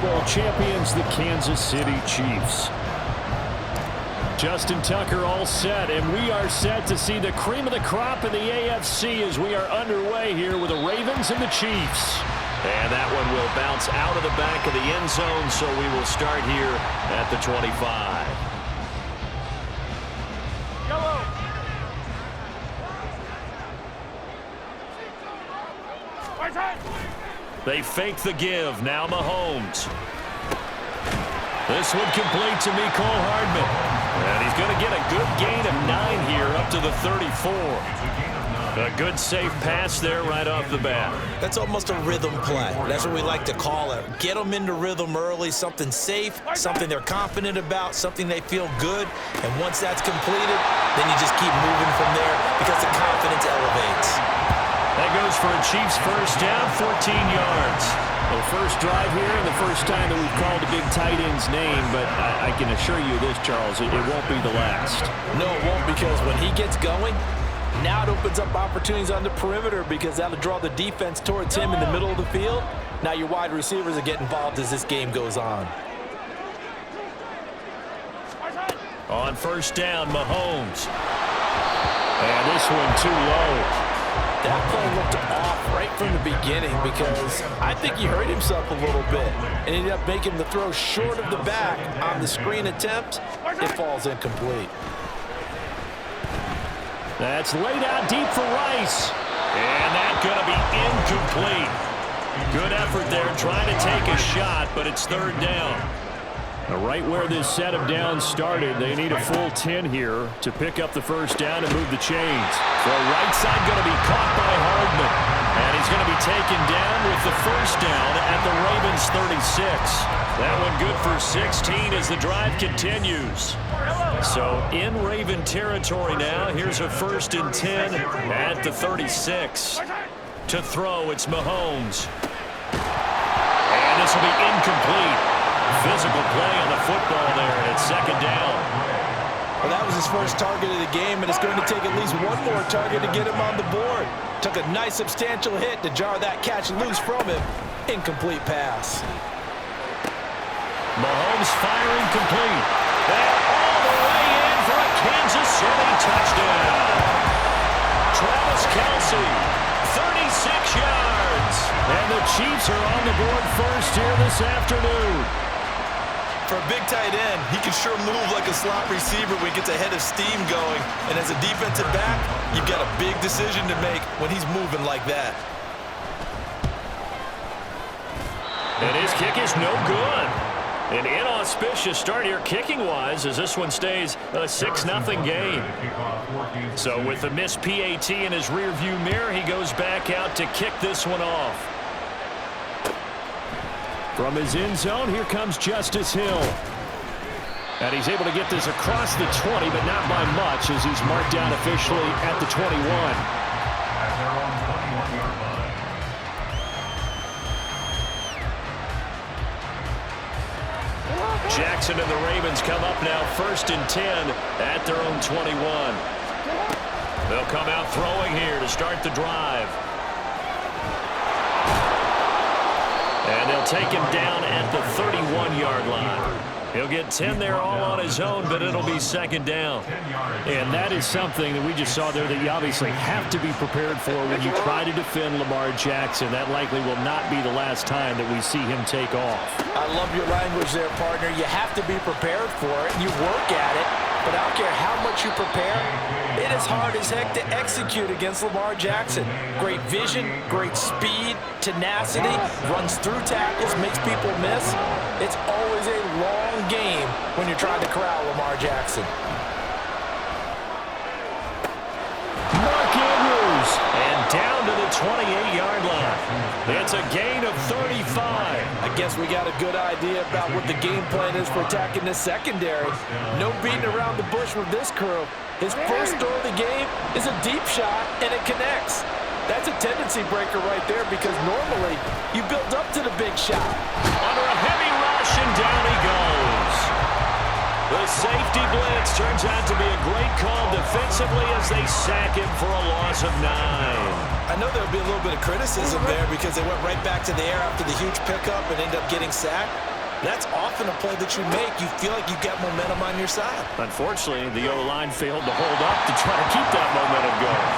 Bowl champions, the Kansas City Chiefs. Justin Tucker all set, and we are set to see the cream of the crop in the AFC as we are underway here with the Ravens and the Chiefs. And that one will bounce out of the back of the end zone, so we will start here at the 25. They fake the give. Now Mahomes. This one complete to Mecole Hardman. And he's going to get a good gain of 9 here up to the 34. A good safe pass there right off the bat. That's almost a rhythm play. That's what we like to call it. Get them into rhythm early, something safe, something they're confident about, something they feel good. And once that's completed, then you just keep moving from there because the confidence elevates. That goes for a Chiefs first down, 14 yards. The first drive here and the first time that we've called a big tight end's name, but I can assure you this, Charles, it won't be the last. No, it won't, because when he gets going, now it opens up opportunities on the perimeter because that'll draw the defense towards him in the middle of the field. Now your wide receivers will get involved as this game goes on. On first down, Mahomes. And this one too low. That play looked off right from the beginning because I think he hurt himself a little bit and ended up making the throw short of the back on the screen attempt. It falls incomplete. That's laid out deep for Rice. And that's going to be incomplete. Good effort there trying to take a shot, but it's third down. Right where this set of downs started, they need a full 10 here to pick up the first down and move the chains. The right side going to be caught by Hardman. And he's going to be taken down with the first down at the Ravens 36. That one good for 16 as the drive continues. So in Raven territory now, here's a 1st and 10 at the 36. To throw, it's Mahomes. And this will be incomplete. Physical play on the football there, and it's second down. Well, that was his first target of the game, and it's going to take at least one more target to get him on the board. Took a nice substantial hit to jar that catch loose from him. Incomplete pass. Mahomes firing complete. And all the way in for a Kansas City touchdown. Travis Kelce, 36 yards. And the Chiefs are on the board first here this afternoon. For a big tight end, he can sure move like a slot receiver when he gets a head of steam going. And as a defensive back, you've got a big decision to make when he's moving like that. And his kick is no good. An inauspicious start here kicking-wise as this one stays a 6-0 game. So with the missed PAT in his rearview mirror, he goes back out to kick this one off. From his end zone, here comes Justice Hill. And he's able to get this across the 20, but not by much as he's marked down officially at the 21. Jackson and the Ravens come up now 1st and 10 at their own 21. They'll come out throwing here to start the drive. And they'll take him down at the 31-yard line. He'll get 10 there all on his own, but it'll be second down. And that is something that we just saw there that you obviously have to be prepared for when you try to defend Lamar Jackson. That likely will not be the last time that we see him take off. I love your language there, partner. You have to be prepared for it. You work at it, but I don't care how much you prepare. It is hard as heck to execute against Lamar Jackson. Great vision, great speed, tenacity, runs through tackles, makes people miss. It's always a long game when you're trying to corral Lamar Jackson. Mark Andrews. And down to the 28-yard line. It's a gain of 35. I guess we got a good idea about what the game plan is for attacking this secondary. No beating around the bush with this crew. His first throw of the game is a deep shot, and it connects. That's a tendency breaker right there because normally you build up to the big shot. Under a heavy rush, and down he goes. The safety blitz turns out to be a great call defensively as they sack him for a loss of 9. I know there'll be a little bit of criticism there because they went right back to the air after the huge pickup and ended up getting sacked. That's often a play that you make. You feel like you get momentum on your side. Unfortunately, the O-line failed to hold up to try to keep that momentum going.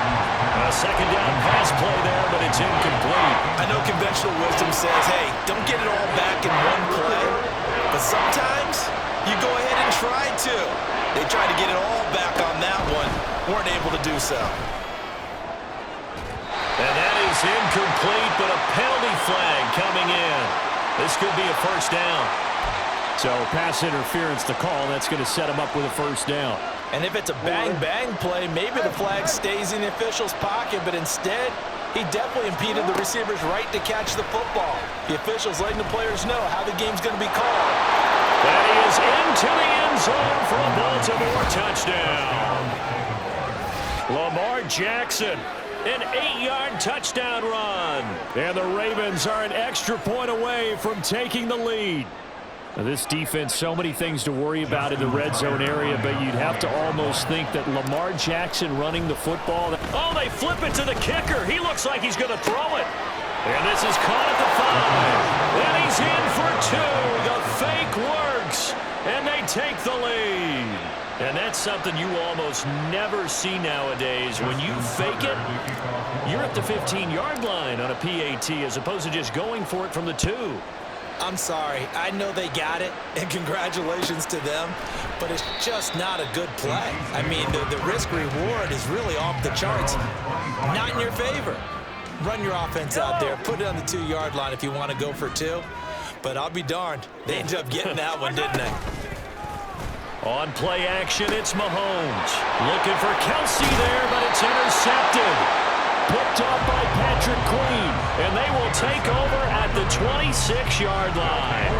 A second down pass play there, but it's incomplete. I know conventional wisdom says, hey, don't get it all back in one play. But sometimes you go ahead and try to. They tried to get it all back on that one. Weren't able to do so. And that is incomplete, but a penalty flag coming in. This could be a first down. So pass interference to call. That's going to set him up with a first down. And if it's a bang-bang play, maybe the flag stays in the official's pocket, but instead, he definitely impeded the receiver's right to catch the football. The official's letting the players know how the game's going to be called. That is into the end zone for a Baltimore touchdown. Lamar Jackson, an 8-yard touchdown run. And the Ravens are an extra point away from taking the lead. Now, this defense, so many things to worry about in the red zone area, but you'd have to almost think that Lamar Jackson running the football. Oh, they flip it to the kicker. He looks like he's going to throw it. And this is caught at the 5. And he's in for 2. The fake works. And they take the lead. And that's something you almost never see nowadays. When you fake it, you're at the 15-yard line on a PAT as opposed to just going for it from the 2. I'm sorry. I know they got it, and congratulations to them, but it's just not a good play. I mean, the risk-reward is really off the charts. Not in your favor. Run your offense out there. Put it on the 2-yard line if you want to go for 2. But I'll be darned. They ended up getting that one, didn't they? On play action, it's Mahomes. Looking for Kelsey there, but it's intercepted. Picked up by Patrick Queen, and they will take over at the 26-yard line.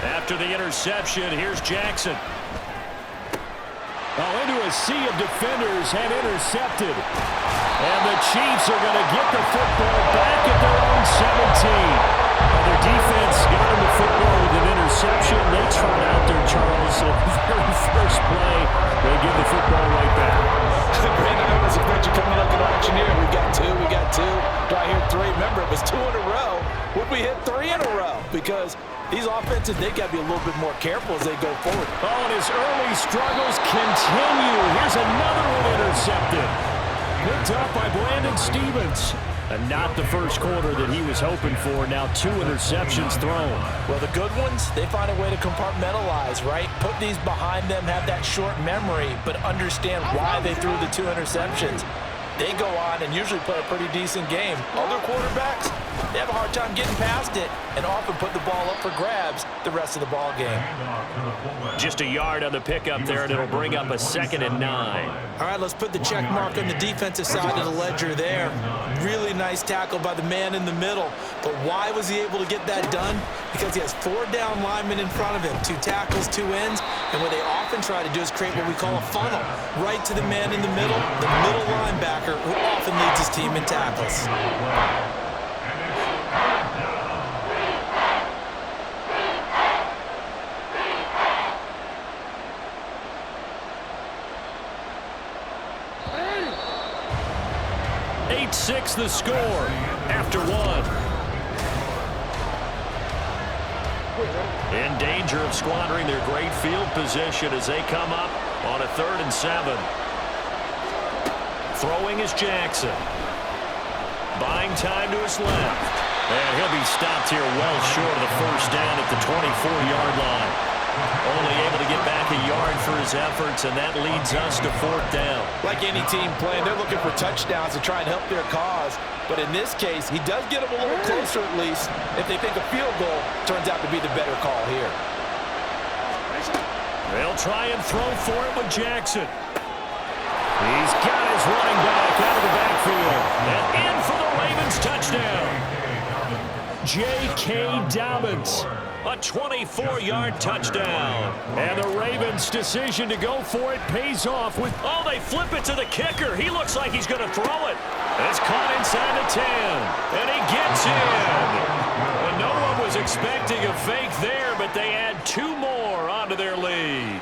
After the interception, here's Jackson. Into a sea of defenders and intercepted. And the Chiefs are going to get the football back at their own 17. Their defense got him the football with an interception. They trot out there, Charles. So the very first play, they give the football right back. Brandon, I was expecting you coming like an auctioneer. We got 2, we got 2. Do I hear 3? Remember, it was 2 in a row. Would we hit 3 in a row? Because these offenses, they got to be a little bit more careful as they go forward. Oh, and his early struggles continue. Here's another one intercepted. Picked up by Brandon Stevens. And not the first quarter that he was hoping for. Now 2 interceptions thrown. Well, the good ones, they find a way to compartmentalize, right? Put these behind them, have that short memory, but understand why they threw the 2 interceptions. They go on and usually play a pretty decent game. Other quarterbacks, they have a hard time getting past it and often put the ball up for grabs the rest of the ball game. Just a yard on the pickup there, and it'll bring up a 2nd and 9. All right, let's put the check mark on the defensive side of the ledger there. Really nice tackle by the man in the middle. But why was he able to get that done? Because he has 4 down linemen in front of him, 2 tackles, 2 ends. And what they often try to do is create what we call a funnel. Right to the man in the middle linebacker, who often leads his team in tackles. Six the score after 1. In danger of squandering their great field position as they come up on a 3rd and 7. Throwing is Jackson. Buying time to his left. And he'll be stopped here well short of the first down at the 24-yard line. Only able to get back a yard for his efforts, and that leads us to 4th down. Like any team playing, they're looking for touchdowns to try and help their cause. But in this case, he does get them a little closer at least if they think a field goal turns out to be the better call here. They'll try and throw for it with Jackson. He's got his running back out of the backfield. And in for the Ravens touchdown. J.K. Dobbins. A 24-yard touchdown. And the Ravens' decision to go for it pays off with... Oh, they flip it to the kicker. He looks like he's going to throw it. It's caught inside the 10. And he gets in. And no one was expecting a fake there, but they add 2 more onto their lead.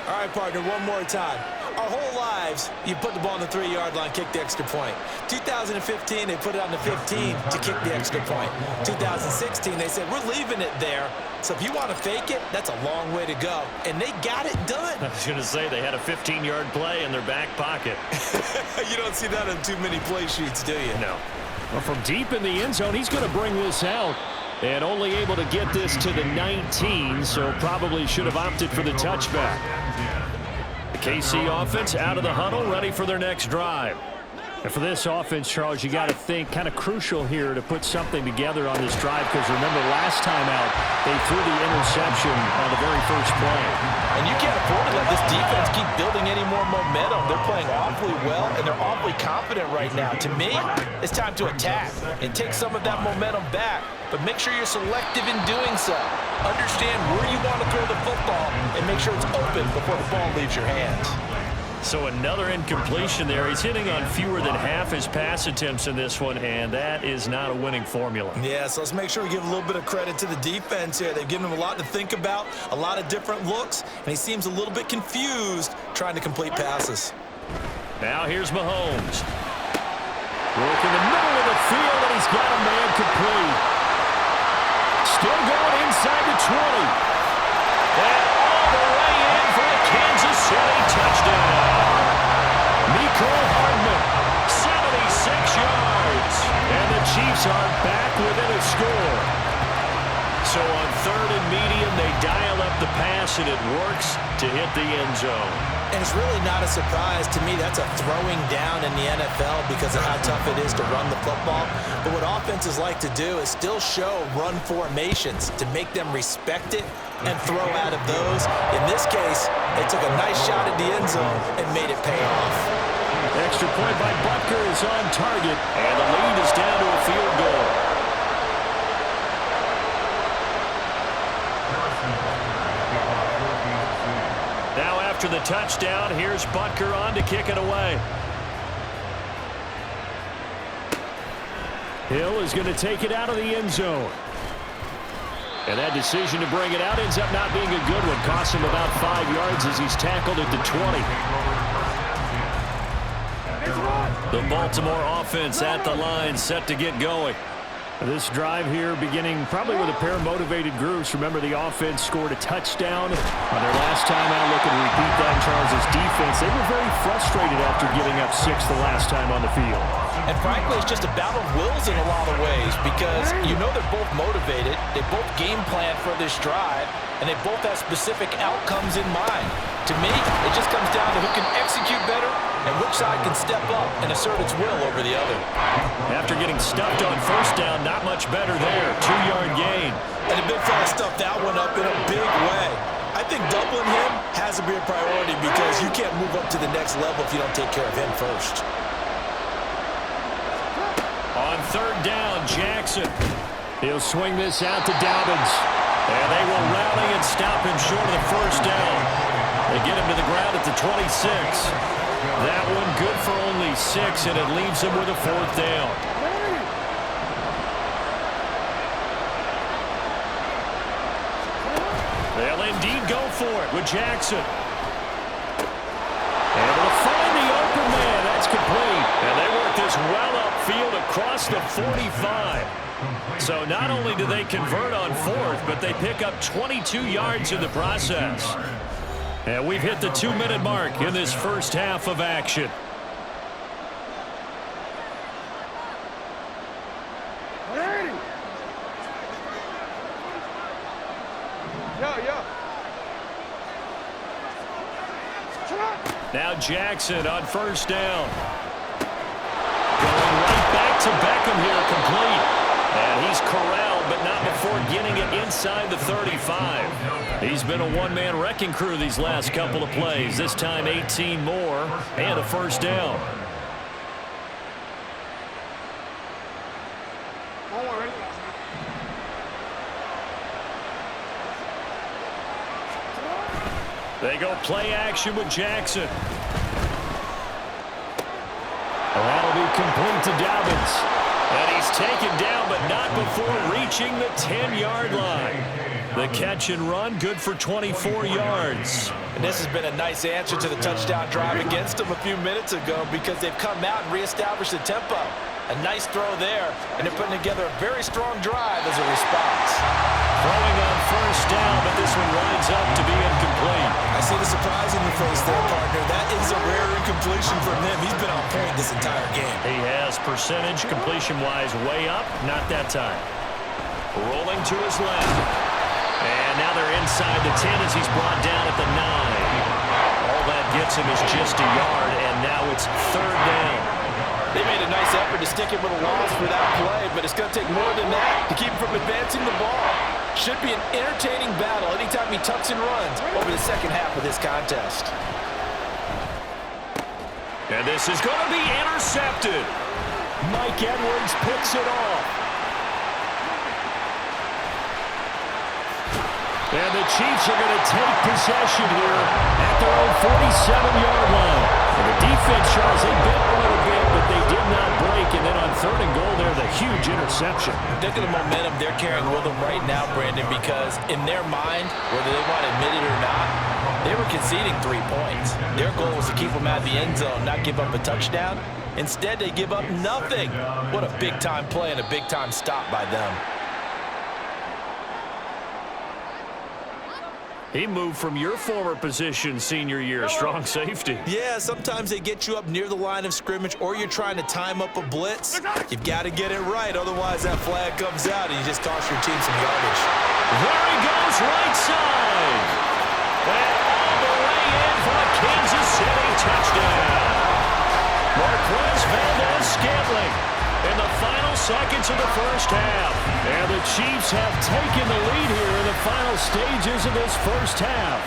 All right, partner, one more time. our whole lives, you put the ball on the 3-yard line, kick the extra point. 2015, they put it on the 15 to kick the extra point. 2016, they said, we're leaving it there. So if you want to fake it, that's a long way to go. And they got it done. I was going to say they had a 15-yard play in their back pocket. You don't see that in too many play sheets, do you? No. Well, from deep in the end zone, he's going to bring this out. And only able to get this to the 19, so probably should have opted for the touchback. The KC offense out of the huddle, ready for their next drive. And for this offense, Charles, you got to think kind of crucial here to put something together on this drive, because remember last time out, they threw the interception on the very first play. And you can't afford to let this defense keep building any more momentum. They're playing awfully well, and they're awfully confident right now. To me, it's time to attack and take some of that momentum back, but make sure you're selective in doing so. Understand where you want to throw the football and make sure it's open before the ball leaves your hands. So another incompletion there. He's hitting on fewer than half his pass attempts in this one, and that is not a winning formula. Yeah, so let's make sure we give a little bit of credit to the defense here. They've given him a lot to think about, a lot of different looks, and he seems a little bit confused trying to complete passes. Now here's Mahomes. Work in the middle of the field, and he's got a man complete. Still going inside the 20. And all the way in for a Kansas City touchdown. Mecole Hardman, 76 yards. and the Chiefs are back within a score. So on 3rd and medium, they dial up the pass, and it works to hit the end zone. And it's really not a surprise to me. That's a throwing down in the NFL because of how tough it is to run the football. But what offenses like to do is still show run formations to make them respect it and throw out of those. In this case, they took a nice shot at the end zone and made it pay off. Extra point by Butker is on target, And the lead is down to a field goal. Now after the touchdown, here's Butker on to kick it away. Hill is going to take it out of the end zone. And that decision to bring it out ends up not being a good one. Costs him about 5 yards as he's tackled at the 20. The Baltimore offense at the line, set to get going. This drive here beginning probably with a pair of motivated groups. Remember, the offense scored a touchdown on their last time out. Looking to repeat that in Charles' defense. They were very frustrated after giving up 6 the last time on the field. And frankly, it's just a battle of wills in a lot of ways because you know they're both motivated, they both game plan for this drive, and they both have specific outcomes in mind. To me, it just comes down to who can execute better and which side can step up and assert its will over the other. After getting stuffed on first down, not much better there. 2-yard gain. And the big fella stuffed that one up in a big way. I think doubling him has to be a priority because you can't move up to the next level if you don't take care of him first. On 3rd down, Jackson. He'll swing this out to Dobbins. And they will rally and stop him short of the first down. They get him to the ground at the 26. That one good for only 6, and it leaves him with a 4th down. They'll indeed go for it with Jackson. Able to find the open man. That's complete. And they work this well upfield across the 45. So not only do they convert on 4th, but they pick up 22 yards in the process. And we've hit the 2-minute mark in this first half of action. Now Jackson on 1st down. Going right back to Beckham here, complete. And he's corralled, but not before getting it inside the 35. He's been a one-man wrecking crew these last couple of plays. This time 18 more and a 1st down. They go play action with Jackson. That'll be complete to Dobbins. And he He's taken down, but not before reaching the 10-yard line. The catch and run, good for 24 yards. And this has been a nice answer to the touchdown drive against them a few minutes ago because they've come out and reestablished the tempo. A nice throw there, and they're putting together a very strong drive as a response. Throwing on first down, but this one winds up to be incomplete. I see the surprise in your face there, partner. That is a rare incompletion from him. He's been on point this entire game. He has percentage completion-wise way up, not that time. Rolling to his left. And now they're inside the 10 as he's brought down at the 9. All that gets him is just a yard, and now it's third down. They made a nice effort to stick him with a loss for that play, but it's going to take more than that to keep him from advancing the ball. Should be an entertaining battle anytime he tucks and runs over the second half of this contest. And this is going to be intercepted. Mike Edwards picks it off. And the Chiefs are going to take possession here at their own 47-yard line. And the defense tries, they bit a little bit, but they did not break. And then on third and goal there, the huge interception. Think of the momentum they're carrying with them right now, Brandon, because in their mind, whether they want to admit it or not, they were conceding 3 points. Their goal was to keep them out of the end zone, not give up a touchdown. Instead, they give up nothing. What a big-time play and a big-time stop by them. He moved from your former position senior year, strong safety. Yeah, sometimes they get you up near the line of scrimmage or you're trying to time up a blitz. You've got to get it right, otherwise that flag comes out and you just cost your team some yardage. There he goes, right side. And all the way in for a Kansas City touchdown. Marquez Valdes-Scantling in the final seconds of the first half. And the Chiefs have taken the lead here in the final stages of this first half.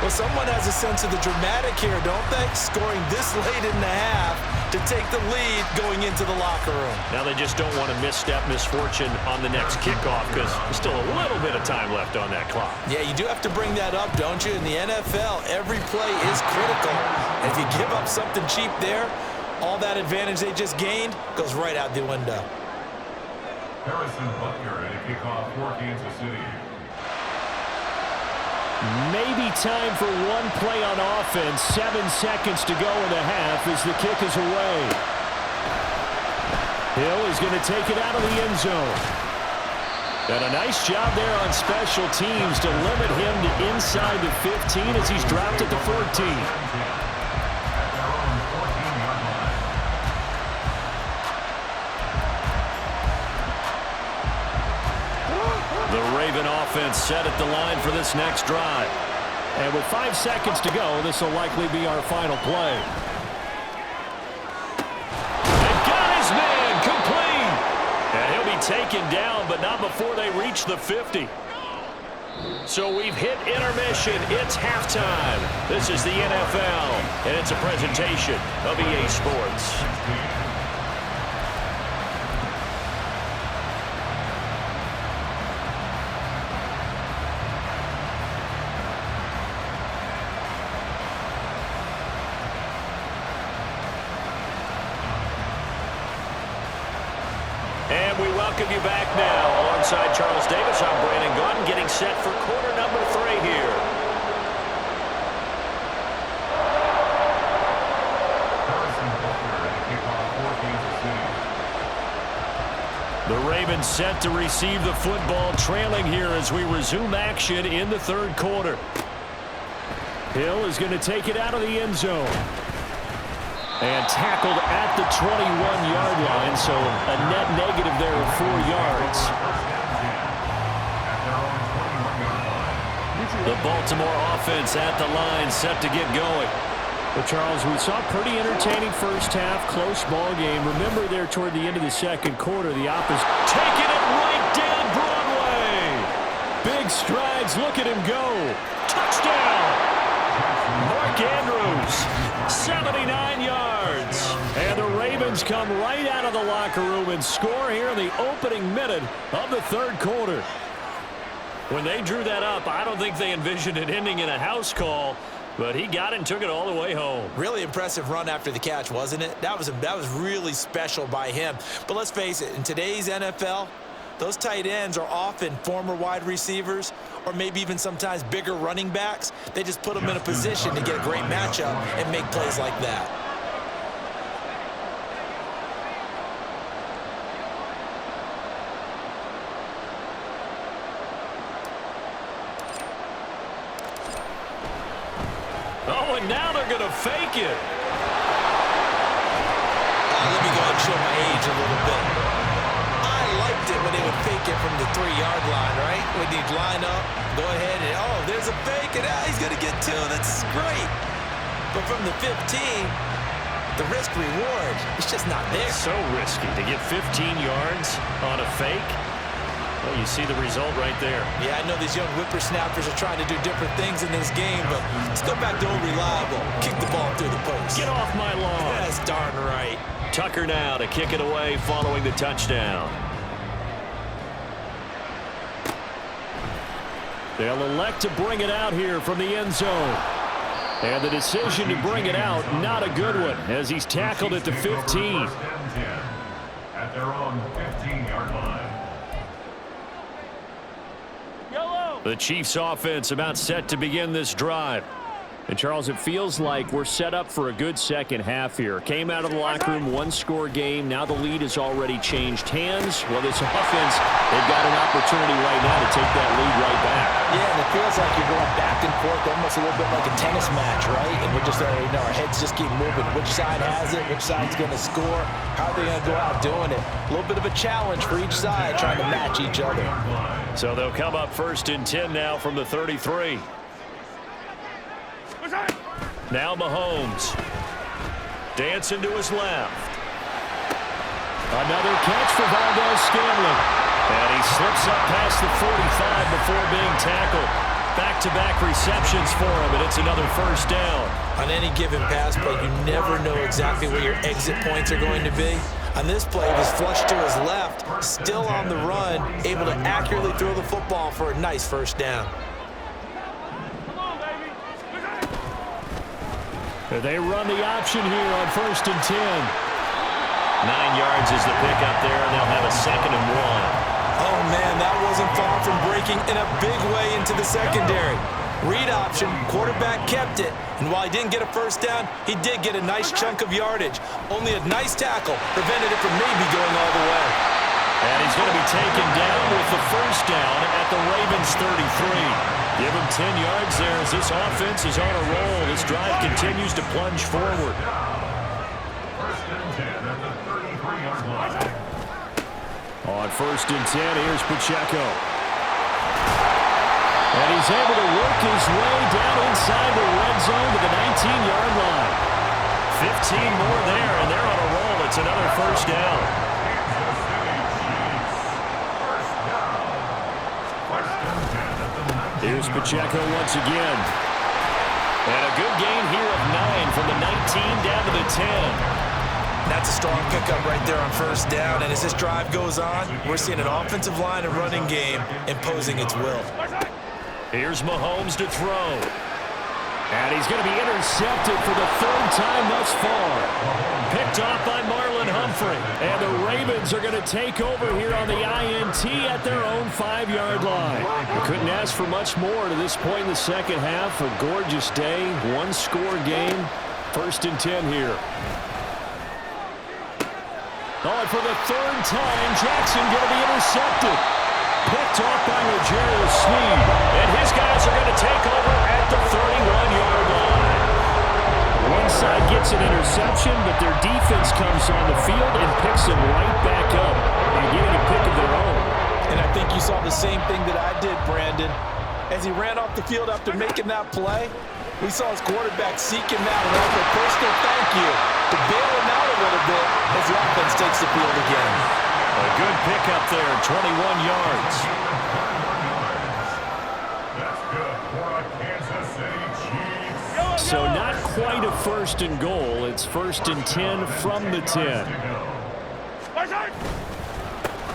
Well, someone has a sense of the dramatic here, don't they? Scoring this late in the half to take the lead going into the locker room. Now they just don't want to misstep misfortune on the next kickoff because there's still a little bit of time left on that clock. Yeah, you do have to bring that up, don't you? In the NFL, every play is critical. And if you give up something cheap there, all that advantage they just gained goes right out the window. Harrison Butker at a kickoff for Kansas City. Maybe time for one play on offense. 7 seconds to go in the half as the kick is away. Hill is going to take it out of the end zone. And a nice job there on special teams to limit him to inside the 15 as he's dropped at the 14. Offense set at the line for this next drive. And with 5 seconds to go, this will likely be our final play. And got his man complete. And he'll be taken down, but not before they reach the 50. So we've hit intermission. It's halftime. This is the NFL, and it's a presentation of EA Sports. And we welcome you back now. Alongside Charles Davis, I'm Brandon Gaudin, getting set for quarter number 3 here. The Ravens set to receive the football, trailing here as we resume action in the third quarter. Hill is going to take it out of the end zone. And tackled at the 21-yard line, so a net negative there of 4 yards. The Baltimore offense at the line, set to get going. Well, Charles, we saw a pretty entertaining first half, close ball game. Remember there toward the end of the second quarter, the opposition taking it right down Broadway. Big strides, look at him go. Touchdown! Mark Andrews, 79 yards. And the Ravens come right out of the locker room and score here in the opening minute of the third quarter. When they drew that up, I don't think they envisioned it ending in a house call. But he got it and took it all the way home. Really impressive run after the catch, wasn't it? That was really special by him. But let's face it, in today's NFL, those tight ends are often former wide receivers or maybe even sometimes bigger running backs. They just put them in a position to get a great matchup and make plays like that. Oh, and now they're going to fake it. Let me go ahead and show my age a little bit. I liked it when they would fake it from the 3-yard line, right? When they'd line up, go ahead and, oh, there's a fake, and he's going to get 2. That's great. But from the 15, the risk-reward, it's just not there. So risky to get 15 yards on a fake. Well, you see the result right there. Yeah, I know these young whippersnappers are trying to do different things in this game, but let's go back to old reliable. Kick the ball through the post. Get off my lawn. That's darn right. Tucker now to kick it away following the touchdown. They'll elect to bring it out here from the end zone. And the decision to bring it out, not a good one, as he's tackled at the 15. First and 10 at their own 15-yard line. The Chiefs offense about set to begin this drive. And, Charles, it feels like we're set up for a good second half here. Came out of the locker room, one-score game. Now the lead has already changed hands. Well, this offense, they've got an opportunity right now to take that lead right back. Yeah, and it feels like you're going back and forth almost a little bit like a tennis match, right? And we're just already know our heads just keep moving. Which side has it? Which side's going to score? How are they going to go out doing it? A little bit of a challenge for each side trying to match each other. So they'll come up first and 10 now from the 33. Now Mahomes. Dancing to his left. Another catch for Valdez-Scantling. And he slips up past the 45 before being tackled. Back-to-back receptions for him, and it's another first down. On any given pass play, you never know exactly where your exit points are going to be. On this play, he was flushed to his left, still on the run, able to accurately throw the football for a nice first down. They run the option here on first and 10. 9 yards is the pickup there, and they'll have a 2nd and 1. Oh, man, that wasn't far from breaking in a big way into the secondary. Read option, quarterback kept it, and while he didn't get a first down, he did get a nice chunk of yardage. Only a nice tackle prevented it from maybe going all the way. And he's going to be taken down with the first down at the Ravens 33. Give him 10 yards there as this offense is on a roll. This drive continues to plunge forward. First and 10 at the 33-yard line. On first and 10, here's Pacheco. And he's able to work his way down inside the red zone to the 19-yard line. 15 more there, and they're on a roll. It's another first down. Here's Pacheco once again. And a good gain here of 9 from the 19 down to the 10. That's a strong pickup right there on first down, and as this drive goes on, we're seeing an offensive line and running game imposing its will. Here's Mahomes to throw. And he's going to be intercepted for the 3rd time thus far. Picked off by Marlon Humphrey. And the Ravens are going to take over here on the INT at their own 5-yard line. We couldn't ask for much more to this point in the second half. A gorgeous day, one-score game. First and 10 here. Oh, and for the 3rd time, Jackson going to be intercepted. Picked off by L'Jarius Sneed. And his guys are going to take over at the 31-yard line. One side gets an interception, but their defense comes on the field and picks them right back up and getting a pick of their own. And I think you saw the same thing that I did, Brandon. As he ran off the field after making that play, we saw his quarterback seek him out and offer a personal thank you to bail him out a little bit as the offense takes the field again. A good pickup there, 21 yards. That's good for a Kansas City Chiefs. So not quite a first and goal. It's first and 10 from the 10.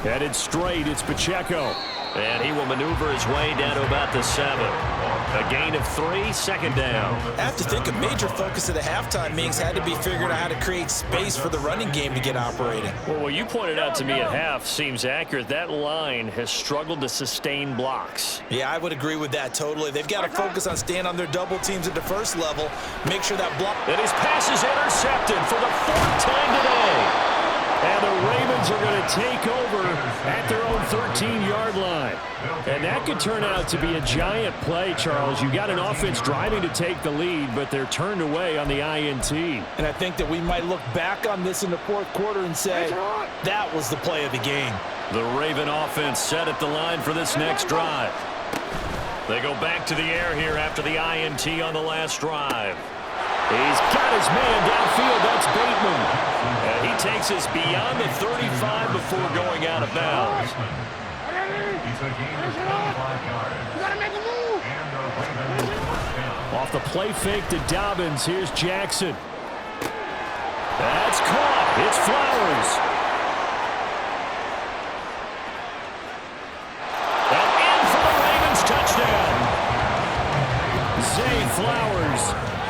Headed straight, it's Pacheco. And he will maneuver his way down to about the 7. A gain of 3, second down. I have to think a major focus of the halftime meetings had to be figuring out how to create space for the running game to get operating. Well, what you pointed out to me at half seems accurate. That line has struggled to sustain blocks. Yeah, I would agree with that totally. They've got to focus on staying on their double teams at the first level, make sure that block. And his pass is intercepted for the 4th time today. And the Ravens are going to take over at their own 13-yard line. And that could turn out to be a giant play, Charles. You got an offense driving to take the lead, but they're turned away on the INT. And I think that we might look back on this in the fourth quarter and say, that was the play of the game. The Raven offense set at the line for this next drive. They go back to the air here after the INT on the last drive. He's got his man downfield. That's Bateman. And he takes us beyond the 35 before going out of bounds. Off the play fake to Dobbins. Here's Jackson. That's caught. It's Flowers. And in for the Ravens touchdown. Zay Flowers.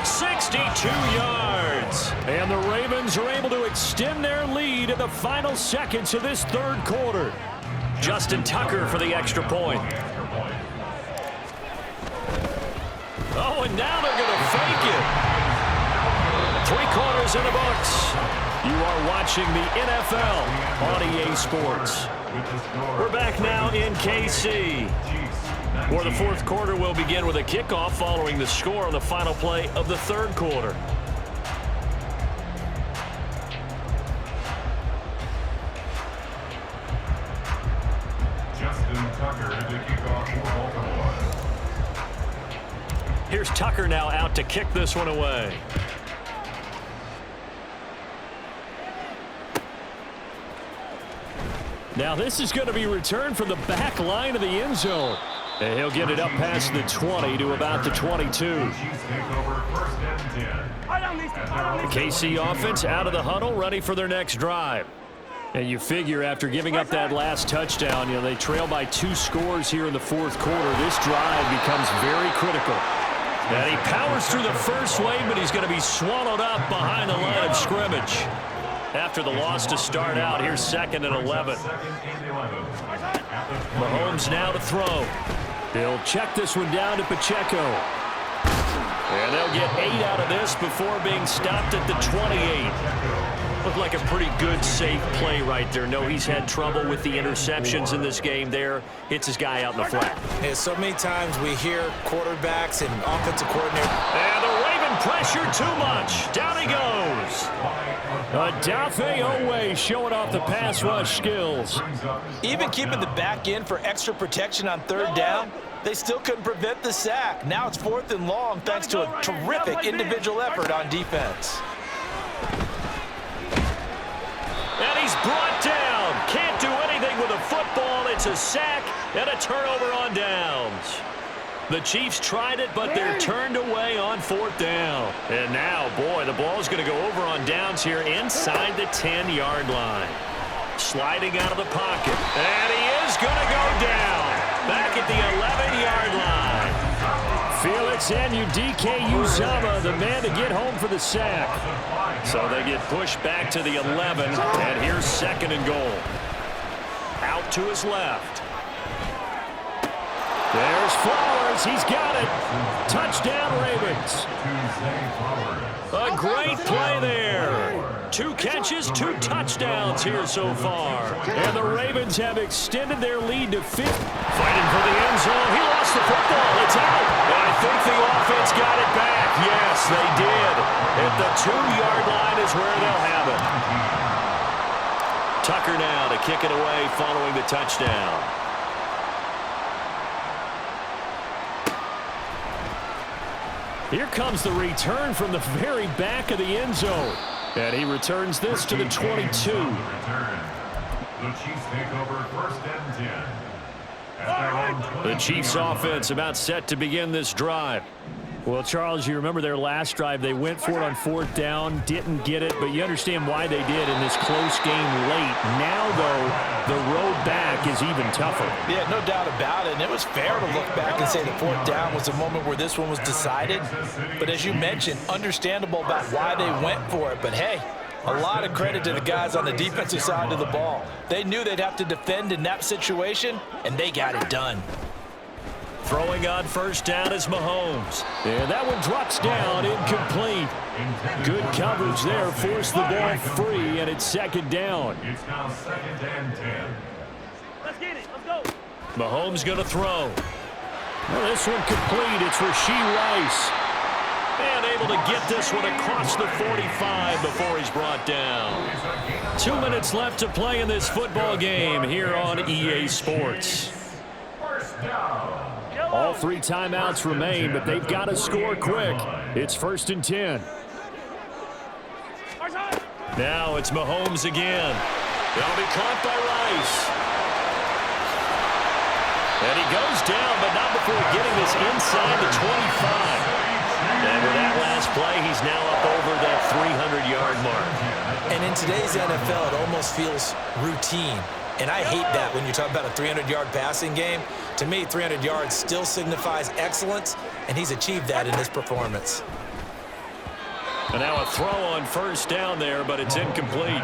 62 yards. And the Ravens are able to extend their lead in the final seconds of this third quarter. Justin Tucker for the extra point. Oh, and now they're going to fake it. 3 quarters in the books. You are watching the NFL on EA Sports. We're back now in KC. For the fourth quarter, will begin with a kickoff following the score on the final play of the third quarter. Justin Tucker to kick off for Baltimore. Here's Tucker now out to kick this one away. Now this is going to be returned from the back line of the end zone. And he'll get it up past the 20 to about the 22. The KC offense out of the huddle, ready for their next drive. And you figure after giving up that last touchdown, they trail by 2 scores here in the fourth quarter. This drive becomes very critical. And he powers through the first wave, but he's going to be swallowed up behind the line of scrimmage. After the loss to start out, here's 2nd and 11. Mahomes now to throw. They'll check this one down to Pacheco. And they'll get 8 out of this before being stopped at the 28. Looked like a pretty good, safe play right there. No, he's had trouble with the interceptions in this game there. Hits his guy out in the flat. Yeah, so many times we hear quarterbacks and offensive coordinators. And the Raven pressure too much. Down he goes. Odafe Oweh showing off the pass rush skills. Even keeping the back end for extra protection on third down, they still couldn't prevent the sack. Now it's 4th and long thanks to a terrific individual effort on defense. And he's brought down. Can't do anything with a football. It's a sack and a turnover on downs. The Chiefs tried it, but they're turned away on 4th down. And now, boy, the ball's going to go over on downs here inside the 10-yard line. Sliding out of the pocket. And he is going to go down. Back at the 11-yard line. Felix Anudike-Uzomah, the man to get home for the sack. So they get pushed back to the 11, and here's 2nd and goal. Out to his left. There's Flowers. He's got it. Touchdown, Ravens. A great play there. 2 catches, 2 touchdowns here so far. And the Ravens have extended their lead to 5th. Fighting for the end zone. He lost the football. It's out. And I think the offense got it back. Yes, they did. At the 2-yard line is where they'll have it. Tucker now to kick it away following the touchdown. Here comes the return from the very back of the end zone. And he returns this to the 22. The Chiefs take over 1st and 10. The Chiefs offense about set to begin this drive. Well, Charles, you remember their last drive. They went for it on 4th down, didn't get it, but you understand why they did in this close game late. Now, though, the road back is even tougher. Yeah, no doubt about it. And it was fair to look back and say the fourth down was the moment where this one was decided. But as you mentioned, understandable about why they went for it. But hey, a lot of credit to the guys on the defensive side of the ball. They knew they'd have to defend in that situation, and they got it done. Throwing on first down is Mahomes. And that one drops down, incomplete. Good coverage there, forced the ball free, and it's second down. It's now 2nd and 10. Let's get it. Let's go. Mahomes going to throw. Well, this one complete. It's Rashee Rice. And able to get this one across the 45 before he's brought down. 2 minutes left to play in this football game here on EA Sports. First down. All 3 timeouts remain, but they've got to score quick. It's 1st and 10. Now it's Mahomes again. That'll be caught by Rice. And he goes down, but not before getting this inside the 25. And with that last play, he's now up over that 300-yard mark. And in today's NFL, it almost feels routine. And I hate that when you talk about a 300-yard passing game. To me, 300 yards still signifies excellence, and he's achieved that in this performance. And now a throw on first down there, but it's incomplete.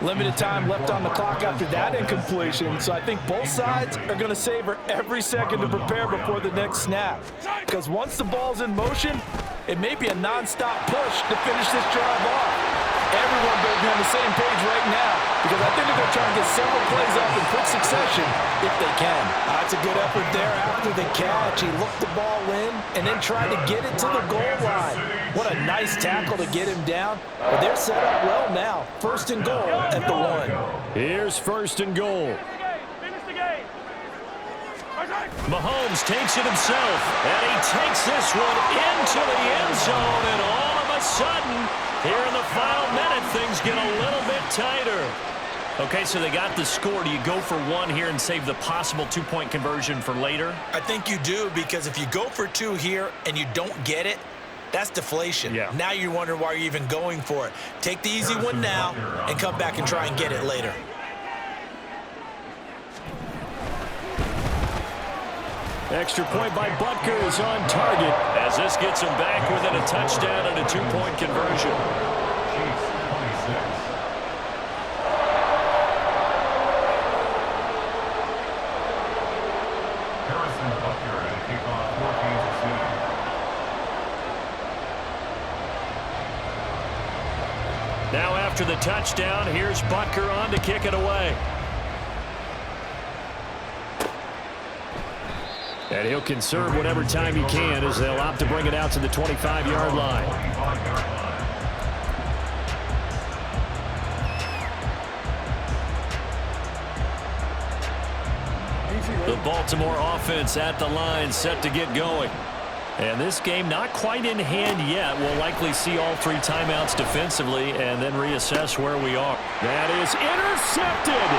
Limited time left on the clock after that incompletion, so I think both sides are going to savor every second to prepare before the next snap. Because once the ball's in motion, it may be a nonstop push to finish this drive off. Everyone better be on the same page right now, because I think they're going to try and get several plays up in quick succession if they can. That's a good effort there after the catch. He looked the ball in and then tried to get it to the goal line. What a nice tackle to get him down. But they're set up well now. 1st and goal at the 1. Here's 1st and goal. Finish the game. Mahomes takes it himself, and he takes this one into the end zone, and all of a sudden, here in the final minute, things get a little bit tighter. Okay, so they got the score. Do you go for one here and save the possible 2-point conversion for later? I think you do, because if you go for 2 here and you don't get it, that's deflation. Yeah. Now you wonder why you're even going for it. Take the easy one now and come back and try and get it later. Extra point by Butker is on target, as this gets him back within a touchdown and a 2-point conversion. Chiefs 26. Harrison Butker at a kickoff for Kansas City. Now after the touchdown, here's Butker on to kick it away. And he'll conserve whatever time he can as they'll opt to bring it out to the 25-yard line. 25-yard line. The Baltimore offense at the line, set to get going. And this game not quite in hand yet. We'll likely see all 3 timeouts defensively and then reassess where we are. That is intercepted.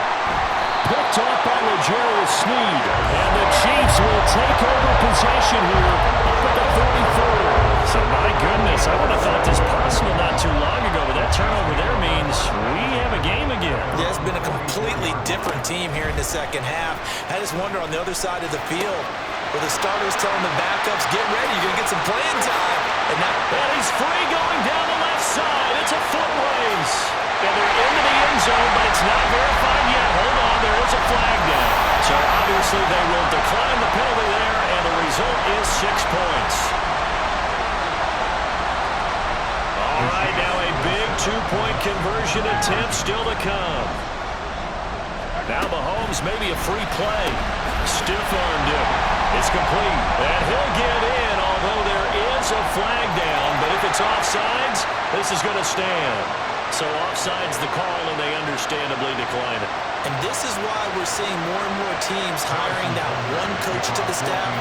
Picked off by L'Jarius Sneed. And the Chiefs will take over possession here up at the 44. So my goodness, I would have thought this possible not too long ago, but that turnover there means we have a game again. Yeah, it's been a completely different team here in the second half. I just wonder on the other side of the field, where the starters telling the backups, get ready, you're going to get some playing time. And he's free going down the left side. It's a foot race. And they're into the end zone, but it's not verified yet. Hold on, there is a flag down. So obviously they will decline the penalty there, and the result is 6 points. All right, now a big 2-point conversion attempt still to come. Now Mahomes, maybe a free play. Stiff-armed him. It's complete. And he'll get in, although there is a flag down. But if it's offsides, this is going to stand. So offsides the call, and they understandably decline it. And this is why we're seeing more and more teams hiring that one coach to the staff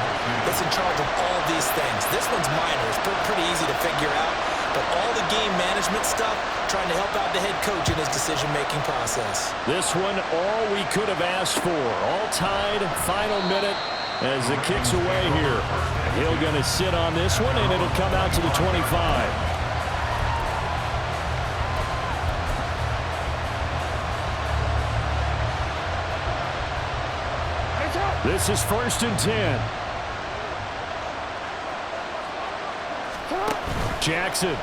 that's in charge of all these things. This one's minor. It's pretty easy to figure out. But all the game management stuff, trying to help out the head coach in his decision-making process. This one, all we could have asked for. All tied, final minute as the kick's away here. He'll going to sit on this one, and it'll come out to the 25. This is 1st and 10. Jackson.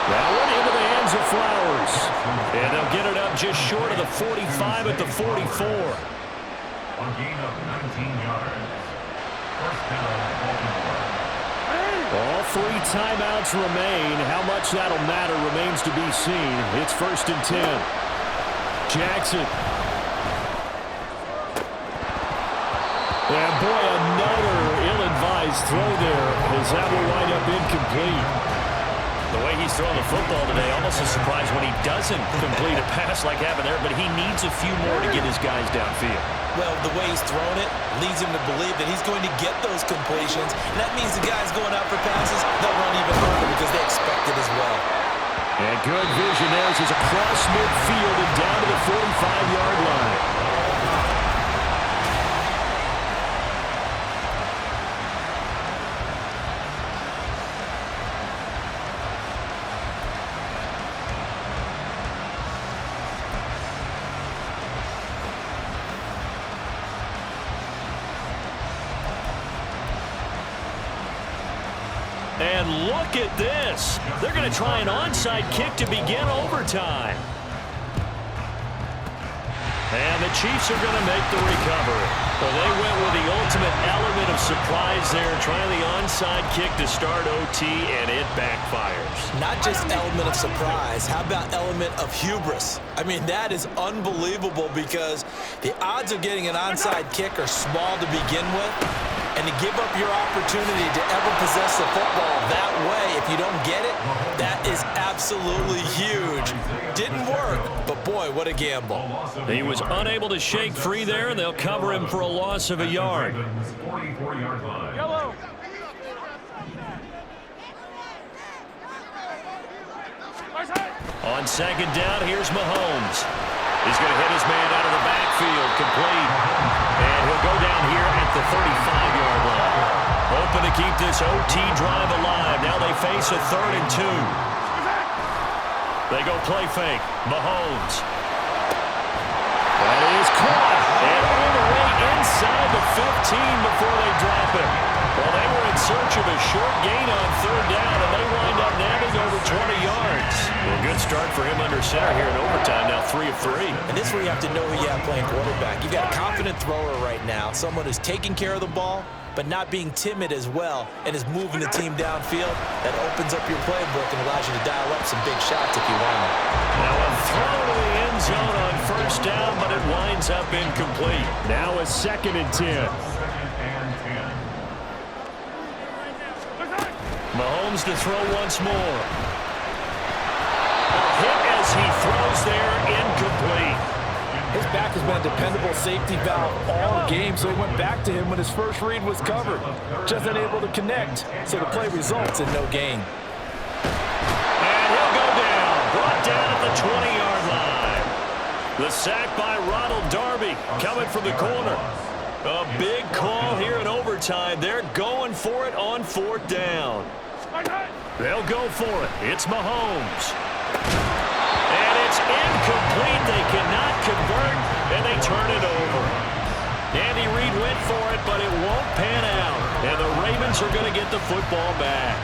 That one into the hands of Flowers. And they'll get it up just short of the 45 at the 44. A gain of 19 yards. First down, Baltimore. All 3 timeouts remain. How much that'll matter remains to be seen. It's 1st and 10. Jackson. And boy, another ill-advised throw there as that will wind up incomplete. The way he's throwing the football today, almost a surprise when he doesn't complete a pass like happened there, but he needs a few more to get his guys downfield. Well, the way he's thrown it leads him to believe that he's going to get those completions. And that means the guys going out for passes, they'll run even harder because they expect it as well. And good vision there as he's across midfield and down to the 45-yard line. And look at this. They're going to try an onside kick to begin overtime. And the Chiefs are going to make the recovery. Well, they went with the ultimate element of surprise there, trying the onside kick to start OT, and it backfires. Not just element of surprise. How about element of hubris? I mean, that is unbelievable because the odds of getting an onside kick are small to begin with. And to give up your opportunity to ever possess the football that way, if you don't get it, that is absolutely huge. Didn't work, but boy, what a gamble. He was unable to shake free there, and they'll cover him for a loss of a yard. 44-yard line. Yellow. On 2nd down, here's Mahomes. He's going to hit his man out of the backfield, complete. And he'll go down here at the 35-yard line. Hoping to keep this OT drive alive. Now they face a 3rd and 2. They go play fake. Mahomes. That is caught. And all the way inside the 15 before they drop him. Well, they were in search of a short gain on 3rd down, and they wind up nabbing over 20 yards. Well, good start for him under center here in overtime, now 3 of 3. And this is where you have to know who you have playing quarterback. You've got a confident thrower right now, someone who's taking care of the ball, but not being timid as well, and is moving the team downfield. That opens up your playbook and allows you to dial up some big shots if you want them. Now a throw to the end zone on 1st down, but it winds up incomplete. Now a 2nd and 10. Mahomes to throw once more. A hit as he throws there, incomplete. His back has been a dependable safety valve all game, so he went back to him when his first read was covered. Just unable to connect, so the play results in no gain. And he'll go down, brought down at the 20-yard line. The sack by Ronald Darby coming from the corner. A big call here in overtime. They're going for it on 4th down. They'll go for it. It's Mahomes. And it's incomplete. They cannot convert, and they turn it over. Andy Reid went for it, but it won't pan out. And the Ravens are going to get the football back.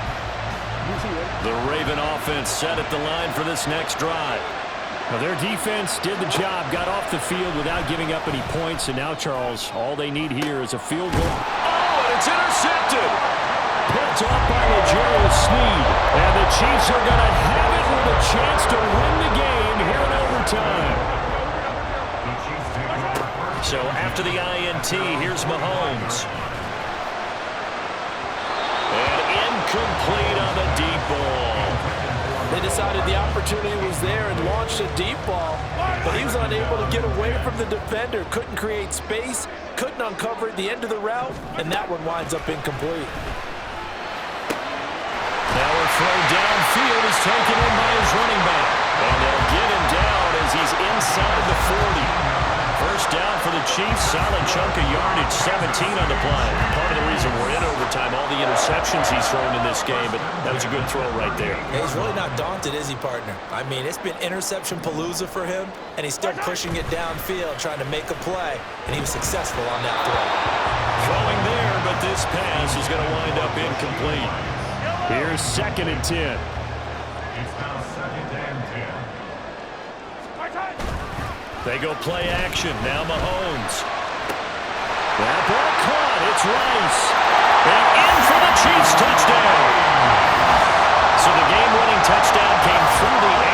The Raven offense set at the line for this next drive. Well, their defense did the job, got off the field without giving up any points, and now, Charles, all they need here is a field goal. Oh, and it's intercepted! Picked off by L'Jarius Sneed, and the Chiefs are going to have it with a chance to win the game here in overtime. So after the INT, here's Mahomes. And incomplete on the deep ball. They decided the opportunity was there and launched a deep ball, but he was unable to get away from the defender, couldn't create space, couldn't uncover at the end of the route, and that one winds up incomplete. Now a throw downfield is taken in by his running back, and they'll get him down as he's inside the 40. First down for the Chiefs. solid chunk of yardage, 17 on the play. Part of the reason we're in overtime, all the interceptions he's thrown in this game, but that was a good throw right there. Yeah, he's really not daunted, is he, partner? I mean, it's been interception palooza for him, and he's still pushing it downfield, trying to make a play, and he was successful on that throw. Throwing there, but this pass is going to wind up incomplete. Here's 2nd and 10. It's now 2nd and 10. They go play action. Now Mahomes. That ball caught. It's Rice. And in for the Chiefs touchdown. So the game-winning touchdown came through the